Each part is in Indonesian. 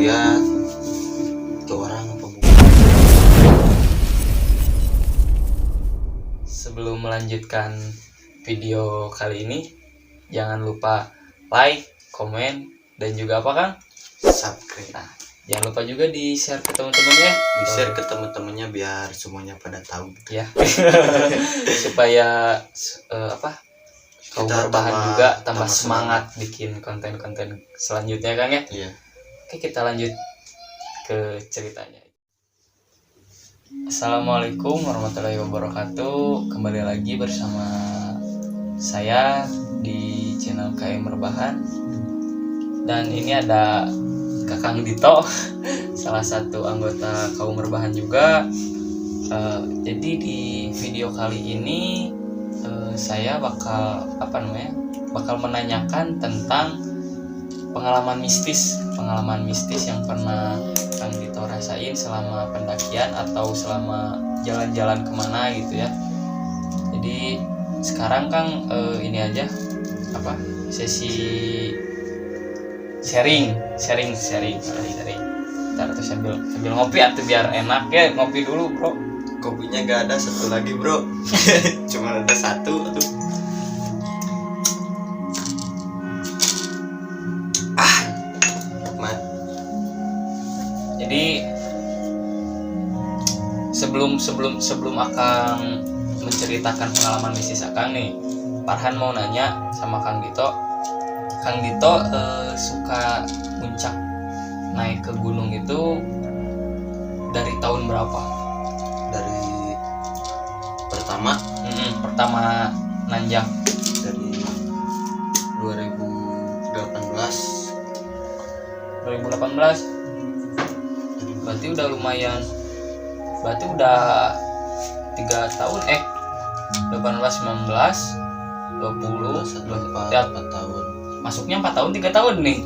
lihat itu orang apa bukan. Sebelum melanjutkan video kali ini, jangan lupa like, komen, dan juga apa Kang? Subscribe. Nah, jangan lupa juga di share ke teman-temannya, Di share ke teman-temannya biar semuanya pada tahu ya. Supaya kaum Kita berbahan tambah- juga tambah tambah semangat bikin konten-konten selanjutnya Kang ya. Iya. Oke, kita lanjut ke ceritanya. Assalamualaikum warahmatullahi wabarakatuh. Kembali lagi bersama saya di channel KM Rebahan. Dan ini ada Kakang Dito, salah satu anggota kaum rebahan juga. Jadi di video kali ini saya bakal menanyakan tentang pengalaman mistis yang pernah Kang Dito rasain selama pendakian atau selama jalan-jalan kemana gitu ya. Jadi sekarang Kang ini aja sesi sharing. Ntar tuh sambil ngopi atau biar enak ya, ngopi dulu bro. Kopinya gak ada, satu lagi bro. Cuma ada satu tuh. Nikmat. Jadi sebelum Akang menceritakan pengalaman mistis Akang nih, Farhan mau nanya sama Kang Dito. Kang Dito suka puncak naik ke gunung itu dari tahun berapa? Dari pertama nanjak dari 2018. 2018. Berarti udah lumayan. Berarti udah 3 tahun 18, 19, 20, 4 ya, tahun. masuknya 4 tahun 3 tahun nih.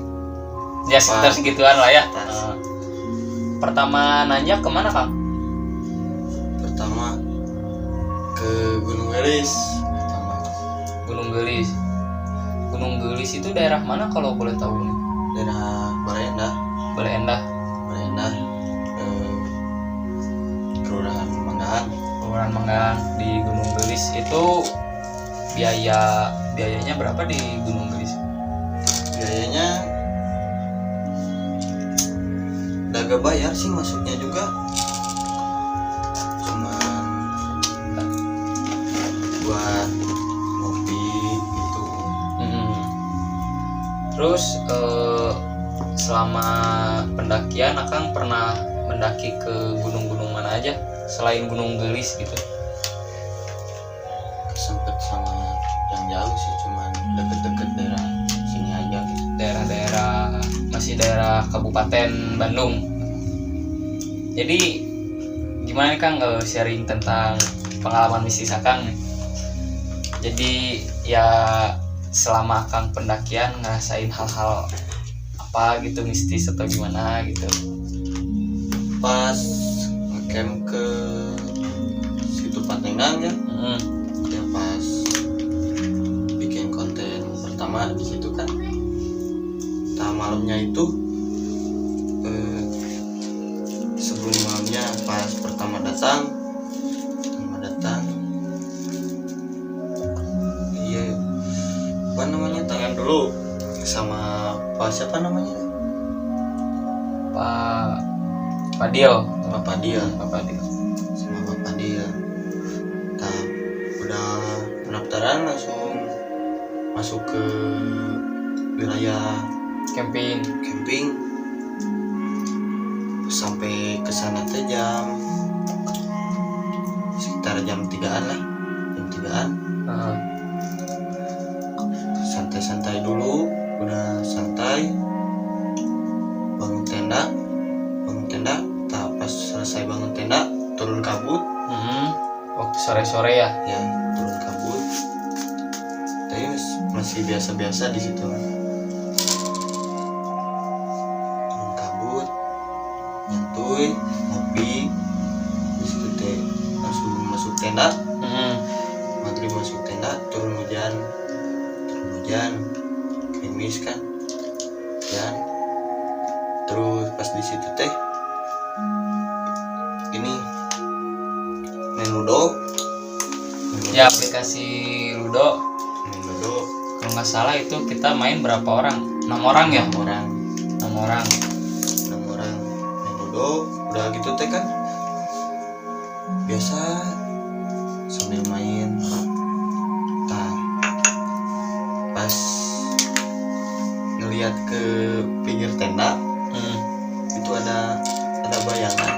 Ya sekitar segituan lah ya. Pertama nanjak kemana Kang? Pertama ke Gunung Gelis. Gunung Gelis itu daerah mana kalau boleh tahu nih? Daerah Bale Endah. Kelurahan Manggahan di Gunung Gelis itu biayanya berapa di Gunung Gelis? Biayanya gak bayar sih, masuknya juga cuman buat ngopi gitu. Terus selama pendakian Akang pernah mendaki ke gunung-gunung mana aja selain Gunung Gelis gitu? Sempet sama yang jauh sih, cuman deket-deket daerah sini aja gitu. Masih daerah Kabupaten Bandung. Jadi gimana Kang sharing tentang pengalaman mistis Akang nih? Jadi ya selama Akang pendakian ngerasain hal-hal apa gitu mistis atau gimana gitu? Pas ngecamp ke situ Patengang ya, ya pas bikin konten pertama di situ kan. Malamnya itu sebelum malamnya pas pertama datang iya apa namanya, tangan dulu sama Pak siapa namanya, Pak Dio. Bapak dia sama Bapak dia. Nah, udah pendaftaran langsung masuk ke wilayah Camping. Sampai ke sana teh sekitar jam 3-an lah. Santai-santai dulu, udah santai bangun tenda. Pas selesai bangun tenda turun kabut. Waktu sore-sore ya. Ya, turun kabut. Tapi masih biasa-biasa di situ. Turun kabut, nyantuy, ngopi, terus kita langsung masuk tenda. Maghrib masuk tenda, turun hujan, gerimis kan, hujan. Terus pas di situ teh ini main ludo. Ya, aplikasi Ludo. Main ludo Kalau nggak salah itu kita main berapa orang? 6 orang ya? 6 orang 6 orang. 6 orang main ludo. Udah gitu teh kan biasa sambil main. Nah, pas ngelihat ke pinggir tenda itu ada bayangan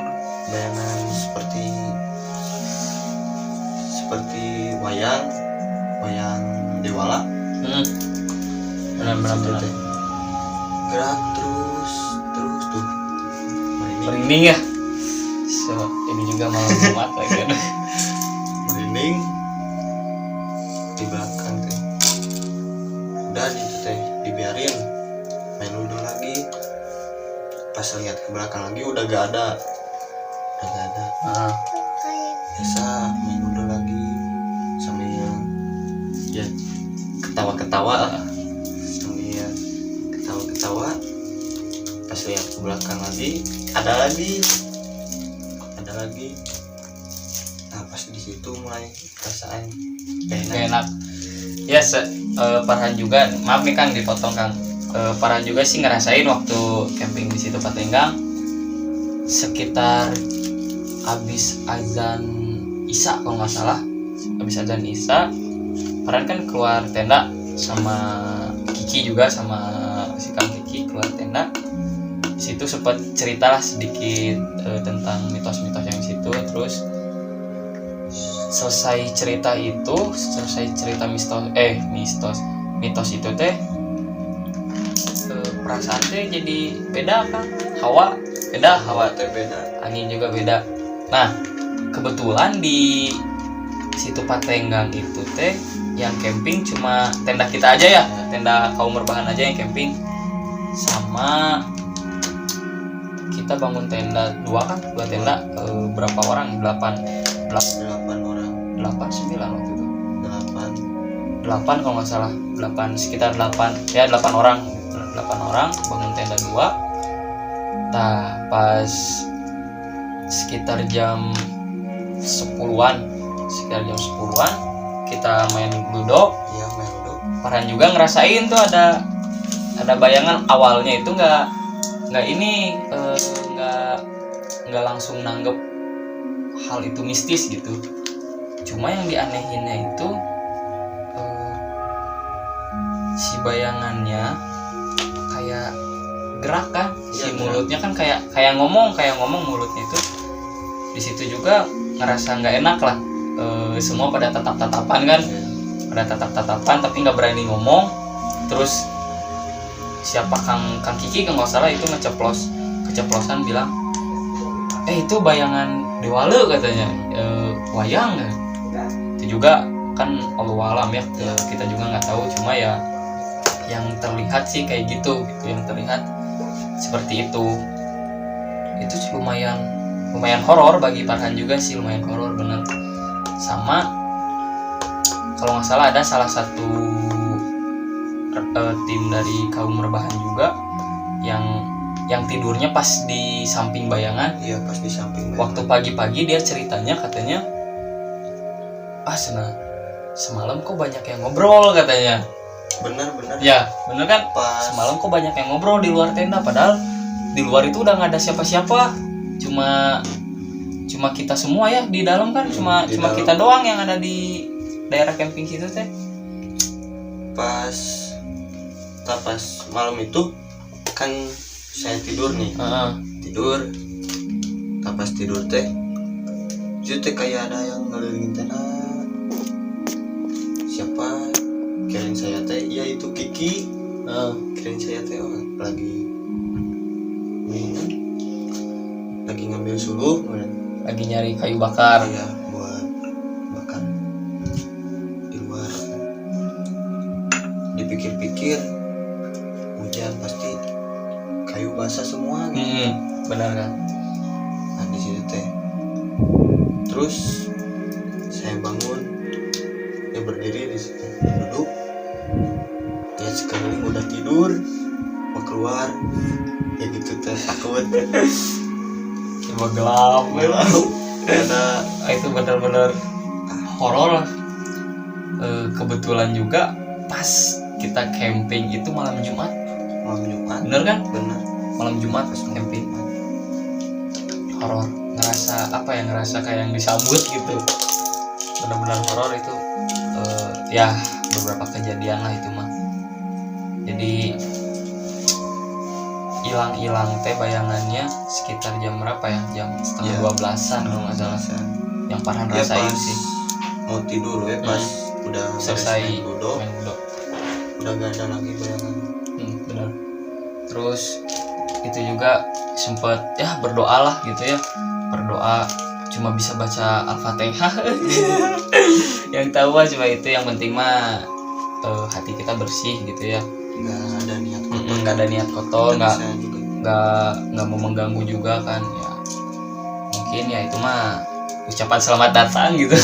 seperti wayang Dewala. Benar. Gerak terus tuh Merinding ya. So, ini juga malam Jumat lagi kan. merinding di belakang teh. Udah gitu teh dibiarin main ludo lagi. Pas lihat ke belakang lagi udah gak ada. Biasa main ludo lagi sambil ya ketawa-ketawa pas lihat ke belakang lagi ada lagi. Nah, pas di situ mulai perasaan Gak enak. Ya, Farhan juga, maaf nih Kang dipotong Kang. Farhan juga sih ngerasain waktu camping di situ Patenggang, sekitar habis azan Isya kalau nggak salah, habis azan Isya, Farhan kan keluar tenda sama Kiki juga, sama si Kang Kiki keluar tenda. Di situ sempat ceritalah sedikit tentang mitos-mitos yang situ. Terus selesai cerita mitos itu teh perasaan teh jadi beda kan, hawa teh beda. angin juga beda. Nah, kebetulan di situ Patenggang itu teh yang camping cuma tenda kita aja ya, tenda kaum berbahan aja yang camping. Sama kita bangun tenda dua tenda, berapa orang? 8 orang 9 waktu itu. 8 kalau nggak salah, 8, sekitar 8 ya, 8 orang bangun tenda 2. Nah, pas sekitar jam 10-an kita main ludo. iya main ludo. Farhan juga ngerasain tuh ada bayangan. Awalnya itu nggak ini, nggak langsung nanggep hal itu mistis gitu. Cuma yang dianehinnya itu si bayangannya kayak gerak kan, si mulutnya kan kayak ngomong mulutnya itu. Di situ juga ngerasa nggak enak lah. Semua pada tatap-tatapan kan, tapi nggak berani ngomong. Terus siapa Kang Kiki kalau nggak salah itu keceplosan bilang, itu bayangan Dewala katanya, wayang kan. Itu juga kan Allahu alam ya, kita juga nggak tahu. Cuma ya yang terlihat sih kayak gitu, yang terlihat seperti itu lumayan horor bagi Farhan juga sih, lumayan horor bener. Sama kalau nggak salah ada salah satu tim dari kaum rebahan juga yang tidurnya pas di samping bayangan. Iya, pas di samping bayangan. Waktu pagi-pagi dia ceritanya katanya, semalam kok banyak yang ngobrol katanya. Bener Ya, bener kan? pas Semalam kok banyak yang ngobrol di luar tenda, padahal di luar itu udah nggak ada siapa-siapa. Cuma kita semua ya di dalam kan, cuma kita doang yang ada di daerah camping situ teh. Pas malam itu kan saya tidur nih. Tidur. Pas tidur teh itu teh kayak ada yang ngelilingin tenda. Siapa? Kirain saya teh, iya itu Kiki. Kirain saya teh lagi ngambil suluh, Lagi nyari kayu bakar. iya buat bakar di luar. Dipikir-pikir hujan pasti kayu basah semua gitu. Benar kan? Nah di situ teh terus saya bangun, ya berdiri di situ, duduk, lihat sekeliling udah tidur, mau keluar ya gitu teh. teh takut. Coba gelap. Ada Itu benar-benar horor. Kebetulan juga pas kita camping itu malam Jumat. malam Jumat. Bener kan? Bener. Malam Jumat pas camping. Horor. Ngerasa kayak yang disambut gitu. Benar-benar horor itu. Ya beberapa kejadian lah itu mah. Jadi hilang teh bayangannya sekitar jam berapa ya? Jam setengah 12-an kalau nggak salah. Yang Farhan Ya, rasain pas sih. mau tidur ya pas udah Selesai main ludo, main ludo. udah gak ada lagi bayangan. Benar. Terus itu juga sempet ya berdoa lah gitu ya. Berdoa cuma bisa baca Al-Fatihah. Yang tahu mah cuma itu, yang penting mah hati kita bersih gitu ya. Nggak ada niat kotor. Nggak ada niat kotor, Kan nggak saya juga nggak mau mengganggu juga kan ya. Mungkin ya itu mah ucapan selamat datang gitu.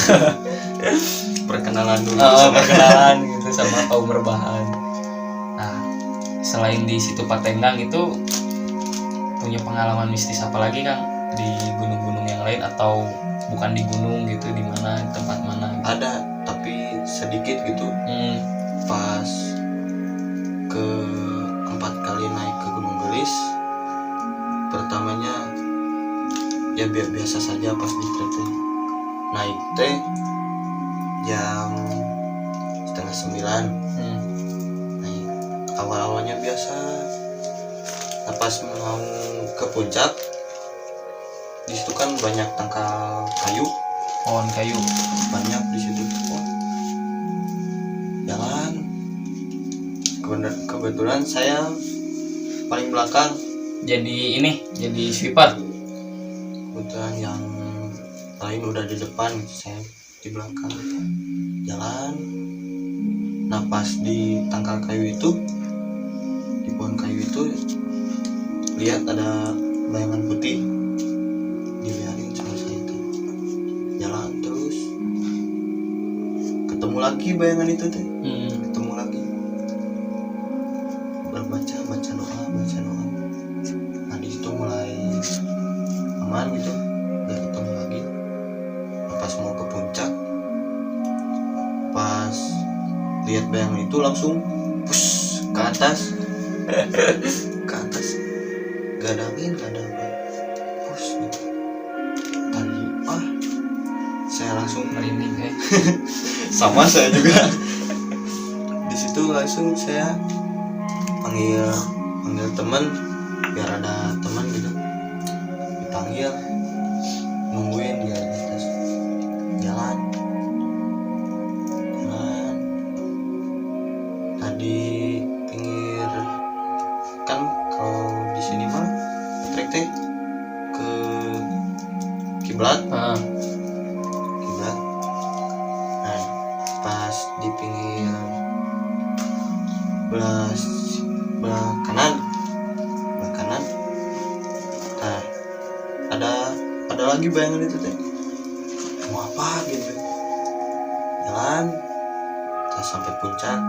perkenalan dulu Perkenalan gitu sama kaum berbahan. Nah, selain di situ Patenggang itu punya pengalaman mistis apa lagi Kang di gunung-gunung yang lain, atau bukan di gunung gitu, di mana, di tempat mana gitu? ada tapi sedikit gitu. Pas ke 4 kali naik ke Gunung Gelis, pertamanya ya biasa saja. Pas di trek teh naik teh jam 8:30. Naik awal-awalnya biasa. Nah, pas mau ke puncak di situ kan banyak tangkal kayu, Pohon kayu. banyak di situ. Jalan, kebetulan saya paling belakang. Jadi sweeper. Kebetulan yang lain udah di depan, saya di belakang. Jalan, nah pas di tangkal kayu itu, di pohon kayu itu lihat ada bayangan putih. Dilihatin sama saya itu. Jalan terus, ketemu lagi bayangan itu teh. Ketemu lagi, baca doa. Nah di situ mulai aman gitu, udah ketemu lagi. Nah, pas mau ke puncak, pas lihat bayangan itu langsung push ke atas. Gak ada angin, gak ada apa, push gitu. Tadi saya langsung Merinding sama saya juga. Di situ langsung saya panggil teman, biar ada teman gitu. Dipanggil, nungguin dia di atas. Jalan. Tadi pinggir kan, kalau di sini mah trek teh ke kiblat. Kiblat. Nah, pas di pinggir belah kanan. Nah, ada lagi bayangan itu teh. Mau apa gitu. Jalan, kita sampai puncak.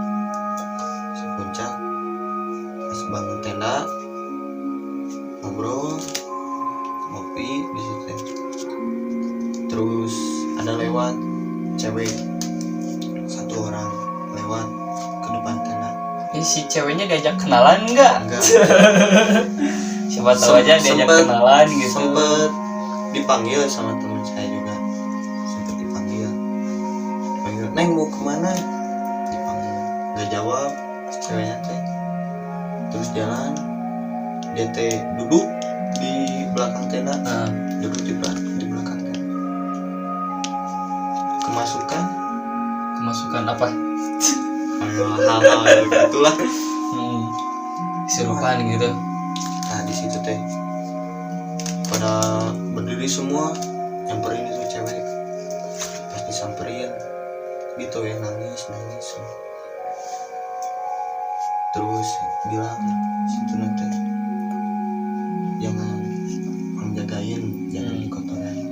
Pas bangun tenda, ngobrol, ngopi di situ teh. Terus ada lewat cewek, 1 orang lewat ke depan tenda. Si ceweknya diajak kenalan enggak? Siapa tahu aja diajak kenalan gitu. Sempet dipanggil sama teman saya juga. Sempet dipanggil, "Neng mau kemana?" Dipanggil, nggak jawab si ceweknya teh. Terus jalan, dia teh duduk di belakang tenda. Duduk di belakang tenda. Kemasukan apa? hal-hal gitulah. Serupan gitu. Nah di situ teh pada berdiri semua, nyamperin itu cewek. Pas disamperin gitu ya, nangis. Terus bilang situ nanti jangan menjagain, jangan dikotorin.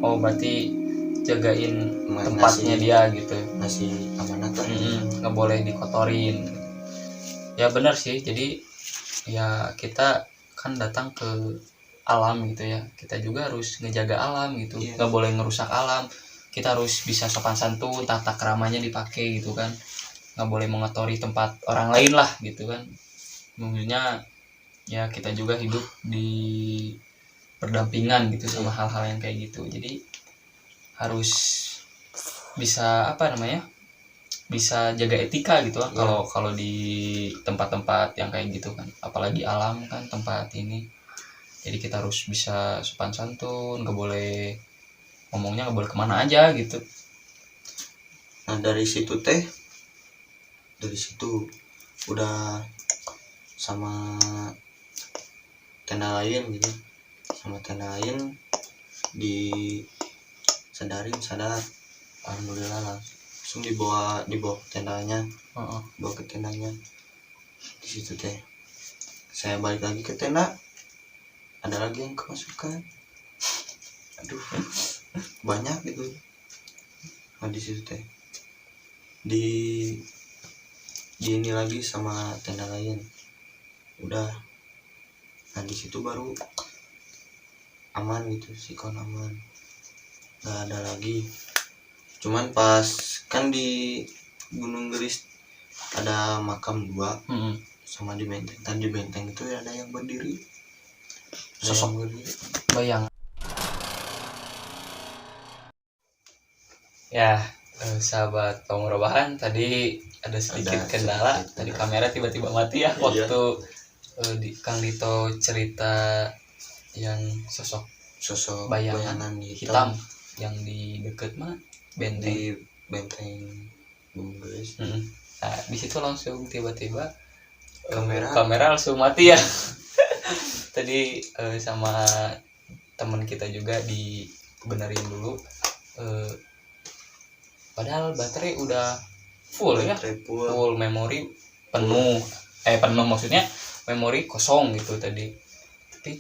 Oh berarti jagain tempatnya Ngasih- dia gitu. Ngasih amanat lah. Nggak boleh dikotorin. Ya benar sih. Jadi ya kita kan datang ke alam gitu ya, kita juga harus ngejaga alam gitu, nggak boleh ngerusak alam. Kita harus bisa sopan santun, tata keramanya dipakai gitu kan, nggak boleh mengotori tempat orang lain lah gitu kan. Maksudnya ya kita juga hidup di berdampingan gitu sama hal-hal yang kayak gitu. Jadi harus bisa apa namanya, bisa jaga etika gitu kan. Kalau di tempat-tempat yang kayak gitu kan, apalagi alam kan tempat ini. Jadi kita harus bisa sopan santun, nggak boleh ngomongnya nggak boleh kemana aja gitu. Nah dari situ udah sama tenda lain gitu, sama tenda lain sadar alhamdulillah langsung dibawa tendanya, bawa ke tendanya. Di situ teh saya balik lagi ke tenda, ada lagi yang kemasukan, aduh banyak gitu. Nah di situ teh di ini lagi sama tenda lain udah. Nah di situ baru aman gitu, sikon aman, nggak ada lagi. Cuman pas kan di Gunung Geris ada makam 2, sama di benteng. Kan di benteng itu ada yang berdiri, sosok bayang ya. Sahabat kaum rebahan, tadi ada sedikit kendala. Tadi kamera tiba-tiba mati ya waktu Kang Dito cerita yang sosok bayangan hitam yang di deket benteng. Di benteng Gunung Geris. Nah di situ langsung tiba-tiba kamera langsung mati ya. Tadi sama teman kita juga dibenerin dulu, padahal baterai udah full ya, full memori penuh maksudnya memori kosong gitu tadi. Tapi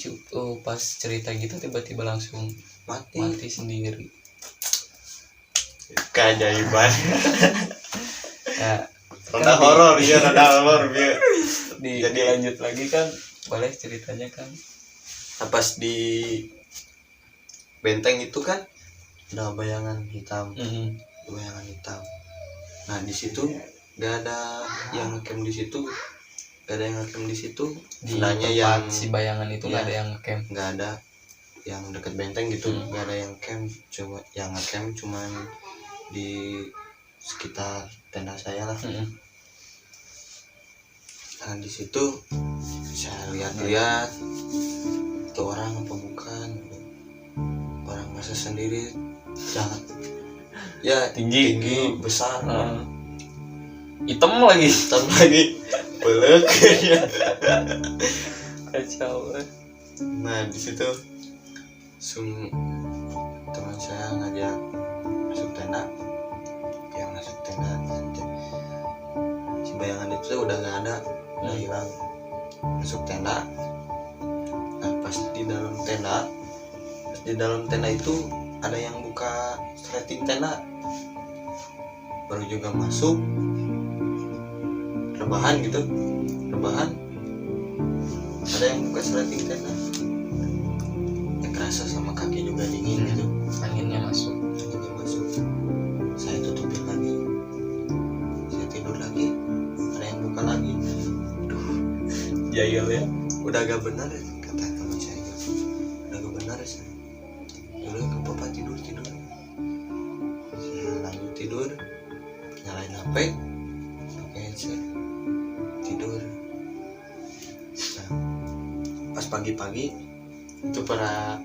pas cerita gitu tiba-tiba langsung mati sendiri. Keajaiban. Nah, rada horor ya. Dilanjut lagi kan, boleh ceritanya kan. Nah, pas di benteng itu kan ada bayangan hitam. Bayangan hitam. Nah di situ nggak ada yang ngecam di situ, Di Nanya tempat yang si bayangan itu nggak ada yang ngecam. Nggak ada yang deket benteng gitu, nggak ada yang camp. Cuma yang ngecam cuman di sekitar tenda saya lah. Nah di situ saya lihat-lihat itu orang apa bukan, orang masa sendiri, jangan ya tinggi besar, hitam lagi pelek. Kacau. Nah di situ teman saya ngajak masuk tenda, si bayangan itu udah nggak ada, udah hilang. Masuk tenda. Nah pas di dalam tenda itu ada yang buka sleting tenda, baru juga masuk rebahan ada yang buka sleting tenda. Ya kerasa sama kaki juga dingin gitu, anginnya masuk. Saya tutupin lagi, saya tidur lagi, ada yang buka lagi. Jahil ya, udah agak benar ya, kata teman saya, udah agak benar ya. Udah ke papa tidur. Saya lanjut tidur, nyalain HP, pakai headset, tidur. Nah, pas pagi-pagi itu para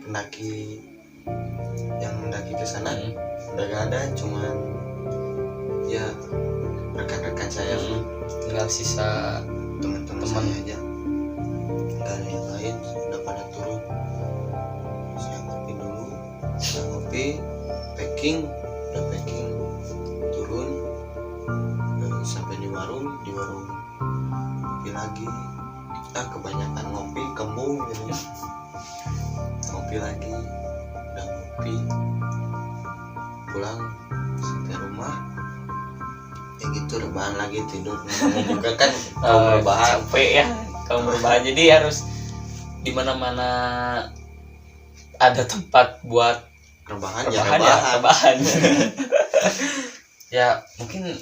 pendaki yang mendaki ke sana udah gak ada, cuman ya rekan-rekan saya, tinggal sisa teman-teman saya aja, gak ada yang lain, udah pada turun. Saya ngopi, packing turun, sampai di warung ngopi lagi. Kebanyakan ngopi kembung gitu. Ngopi lagi, udah ngopi, pulang sampai rumah ya gitu, rebahan lagi, tidur. Namanya juga kan kaum rebahan, capek ya kaum rebahan, jadi harus di mana-mana ada tempat buat rebahan rebahan ya rebahan. Ya mungkin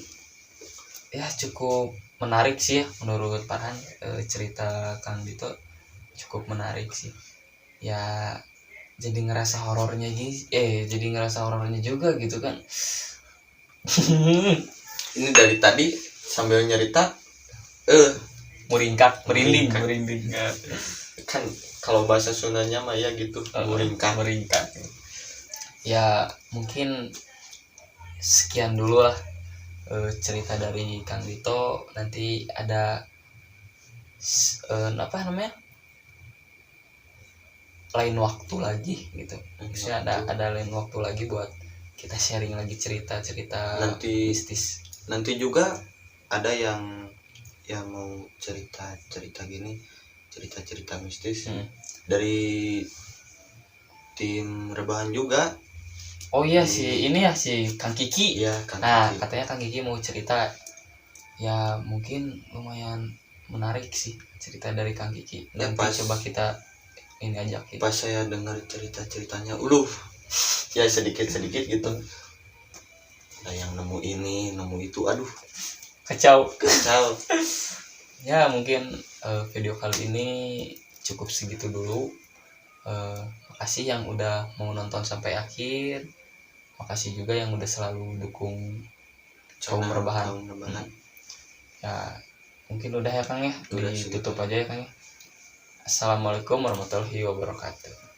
ya cukup menarik sih ya menurut Farhan, cerita Kang Dito cukup menarik sih ya. Jadi ngerasa horornya juga gitu kan. Ini dari tadi sambil nyerita merinding kan kalau bahasa Sundanya mah ya gitu, meringkak ya. Mungkin sekian dulu lah cerita dari Kang Dito. Nanti ada apa namanya, lain waktu lagi gitu. Maksudnya ada lain waktu lagi buat kita sharing lagi cerita nanti mistis. Nanti juga ada yang mau cerita gini, cerita mistis dari tim rebahan juga. Oh iya sih, ini ya si Kang Kiki. Iya, Kang Nah, Kiki. katanya Kang Kiki mau cerita. Ya, mungkin lumayan menarik sih cerita dari Kang Kiki. Ya, Nanti coba kita ini ajak kita. Pas saya dengar cerita-ceritanya, ya sedikit-sedikit gitu. Ada yang nemu ini, nemu itu, aduh. Kacau. Ya, mungkin video kali ini cukup segitu dulu. Makasih yang udah mau nonton sampai akhir. Makasih juga yang udah selalu dukung kaum rebahan. Ya, mungkin udah ya Kang ya. Ditutup aja ya Kang ya. Assalamualaikum warahmatullahi wabarakatuh.